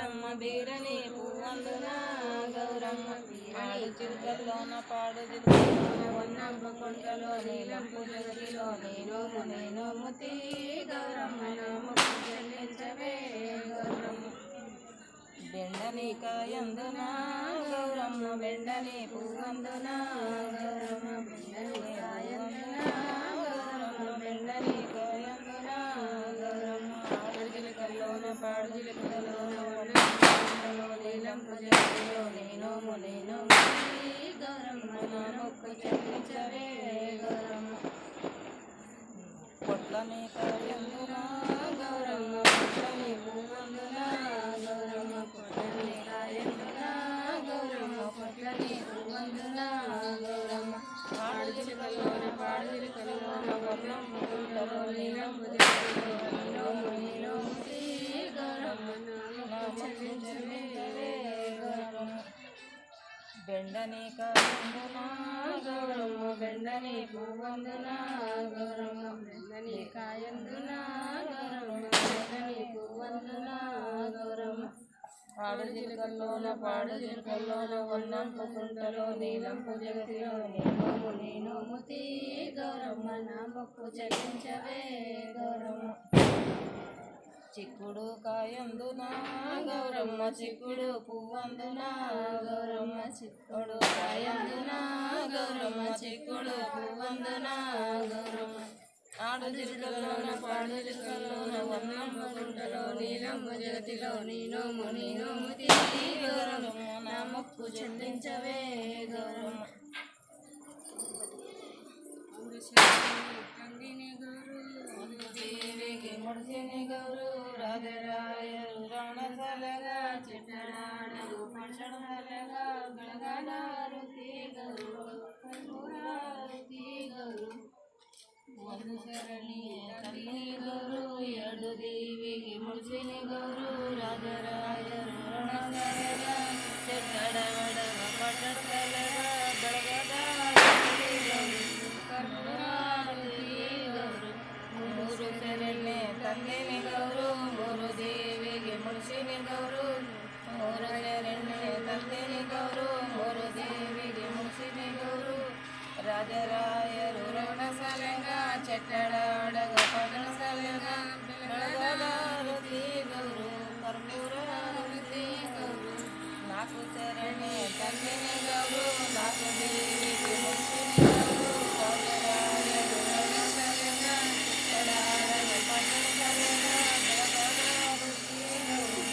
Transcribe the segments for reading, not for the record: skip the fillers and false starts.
గౌరమ్మ బీరని పువ్వందున గౌరమ్మ ఆడు చిలుకల్లోన పాడు చిలుకల్లోన వన్నంప కొంటలో నీలంపు జగతిలో నేనోము నేనోముతి గౌరమ్మ నామకు చెల్లించవే గౌరమ్మ బెండని కాయందున గౌరమ్మ బెండని పువ్వందున గౌరమ్మ బెండని కాయందున గౌరమ్మ బెండని కాయందున గౌరమ్మ ఆడు చిలుకల్లోన పాడు చిలుకల్లోన వన్నంపలో నీలంపు జగతిలో నేనోము నేనోముతి గౌరమ్మ నామకు చెల్లించవే గౌరమ్మ పొట్లని కాయందున గౌరమ్మ పొట్లని పువ్వందున గౌరమ్మ పొట్లని కాయందున గౌరమ్మ పొట్లని పువ్వందున గౌరమ్మ ఆడు చిలుకల్లోన పాడు చిలుకల్లోన వర్ణం పువ్వులలో నీలం పుజలో నీలోము నీలోముతి గౌరమ్మ నామకు చెల్లించవే గౌరమ్మ బెండని కాయందున గౌరమ్మ బెండని పువ్వందున గౌరమ్మ బెండని కాయందున గౌరమ్మ బెండని పువ్వందున గౌరమ్మ ఆడు చిలుకల్లోన పాడు చిలుకల్లోన వన్నంపు కుంటలో నీలంపు జగతిలో నేనోము నేనోముతి గౌరమ్మ నామకు చెల్లించవే గౌరమ్మ చిక్కుడు కాయందున గౌరమ్మ చిక్కుడు పువ్వందున గౌరమ్మ చిక్కుడు కాయందున గౌరమ్మ చిక్కుడు పువ్వందున గౌరమ్మ ఆడు చిలుకల్లోన పాడు చిలుకల్లోన వన్నంపు కుంటలో నీలంపు జగతిలో నేనోము నేనోముతి గౌరమ్మ నామకు చెల్లించవే గౌరమ్మ దేవికి ముడిసిని గౌరు రాజరాయరు రణసలగా చిట్టడాడలు పట్టడసలగా గలగలారుతి గౌరు కర్పూరారుతి గౌరు మధుసరణి తల్లి గౌరు ఎడు దేవికి ముడిసిని గౌరు రాజరాయరు రణసలగా చిట్టడాడలు పట్టడసలగా గలగలారుతి గౌరు కర్పూరారుతి గౌరు మూరు శరణ్యే తల్లిని గౌరు మూరు దేవికి ముడిసిని గౌరు మూరు శరణ్యే తల్లిని గౌరు మూరు దేవికి ముడిసిని గౌరు రాజరాయరు రణసలగా చెట్టడాడగా పడసలగా బెళగలారుతి గౌరు కర్పూరారుతి గౌరు నాకు శరణ్యే తల్లిని గౌరు నాకు దేవికి ముడిసిని గౌరు రాజరాయరు రణసలగా చెట్టడాడగా పడసలగా బెళగలారుతి గౌరు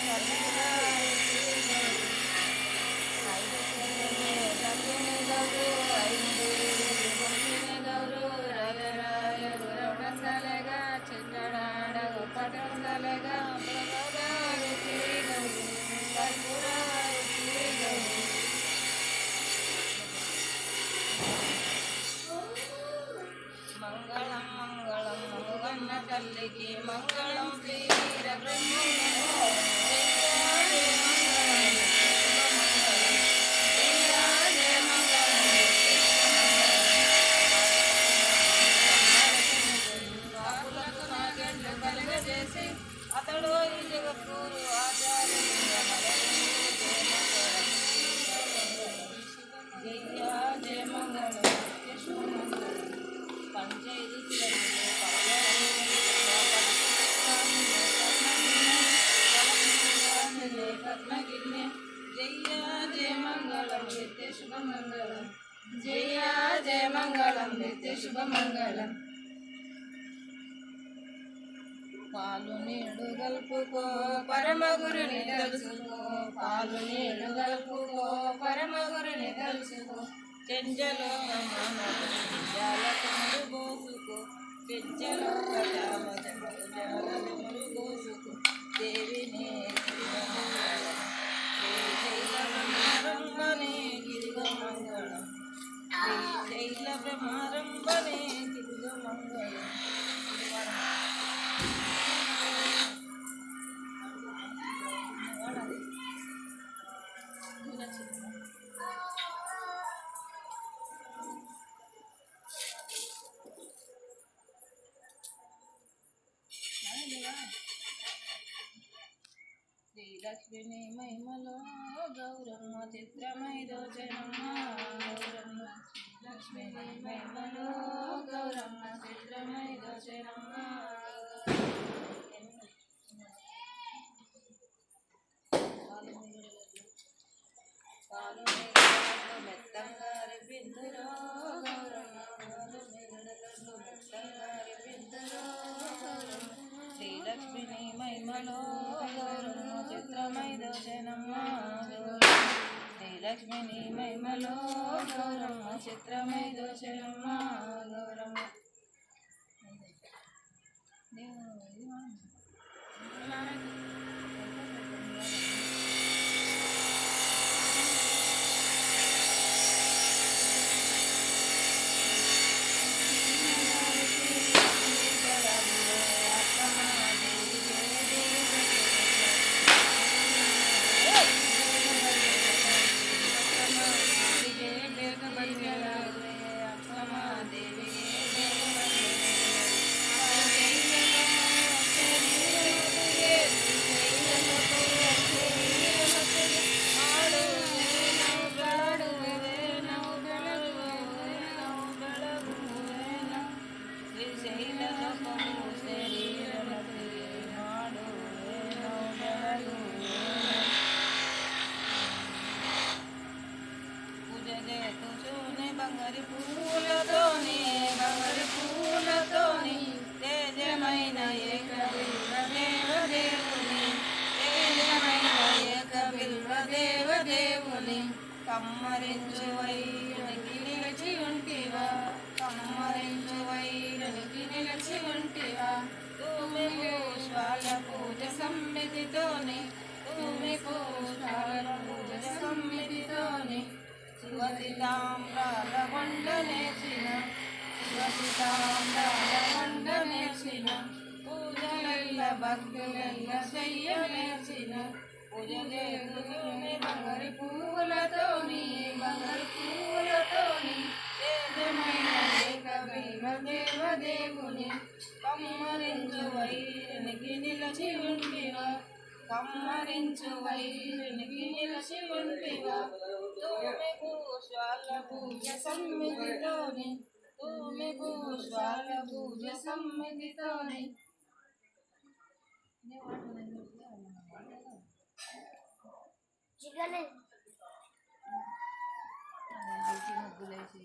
కర్పూరారుతి గౌరు ఐదు శరణ్యే తల్లిని గౌరు ఐదు దేవికి ముడిసిని గౌరు రాజరాయరు రణసలగా చెట్టడాడగా పడసలగా బెళగలారుతి గౌరు కర్పూరారుతి గౌరు మంగళం మంగళం మంగన్న తల్లికి మంగళం శ్రీర కాపులకు నాగెండ్లు కలుగజేసి అతడు ఈ జగద్గురు ఆచార్యులు జయ జయ మంగళం పంచైది పద్మగిరి జయ జయ మంగళం నిత్య శుభమంగళం జయ జయ మంగళం నిత్య శుభమంగళం పాలు నీడు గల్పుకో పరమ గురుని తెలుసుకో పాలు నీడు గల్పుకో పరమ గురుని తెలుసుకో చెంచలో జాలకములు గోసుకో చెంచలో జాలకములు గోసుకో దేవిని బ్రహ్మారంభనే గిరిగ మంగళం శ్రీశైల బ్రహ్మారంభనే గిరిగ మంగళం శ్రీలక్ష్మిని మహిమలో గౌరమ్మ చిత్రమై దోచనమ్మ గౌరమ్మ లక్ష్మిని మహిమలో గౌరమ్మ చిత్రమై దోచనమ్మ పాలు మెత్తంగా రిపిందురో గౌరమ్మ పాలు మెత్తగా రిపిందురో గౌరమ్మ శ్రీలక్ష్మిని మహిమలో గౌరమ్మ చిత్రమై దోచనమ్మ గౌరమ్మ శ్రీలక్ష్మిని మహిమలో గౌరమ్మ చిత్రమై దోచనమ్మ గౌరమ్మ బంగారు పూలతోని తేజమైన ఏకబిల్వ దేవదేవుని తేజమైన ఏకబిల్వ దేవదేవుని కమ్మరించు వైరునికి నిలిచి ఉంటివా కమ్మరించు వైరునికి నిలిచి ఉంటివా తూమి పుష్పాల పూజ సమ్మితితోని తూమి పుష్పాల పూజ సమ్మితితోని శివసితాంబ్రాల కొండ నేర్చిన శివసితాంబ్రాల కొండ నేర్చిన పూజలెల్ల భక్తులెల్ల చెయ్య నేర్చిన పూజ చేతుని బంగారు పూలతోని తేజమైన ఏకబిల్వ దేవదేవుని కమ్మరించు వైరునికి నిలిచి ఉంటివా కమ్మరించు వైరునికి నిలిచి ఉంటివా తూమి పుష్పాల పూజ సమ్మితితోని తూమి పుష్పాల పూజ సమ్మితితోని ముగ్గులేసి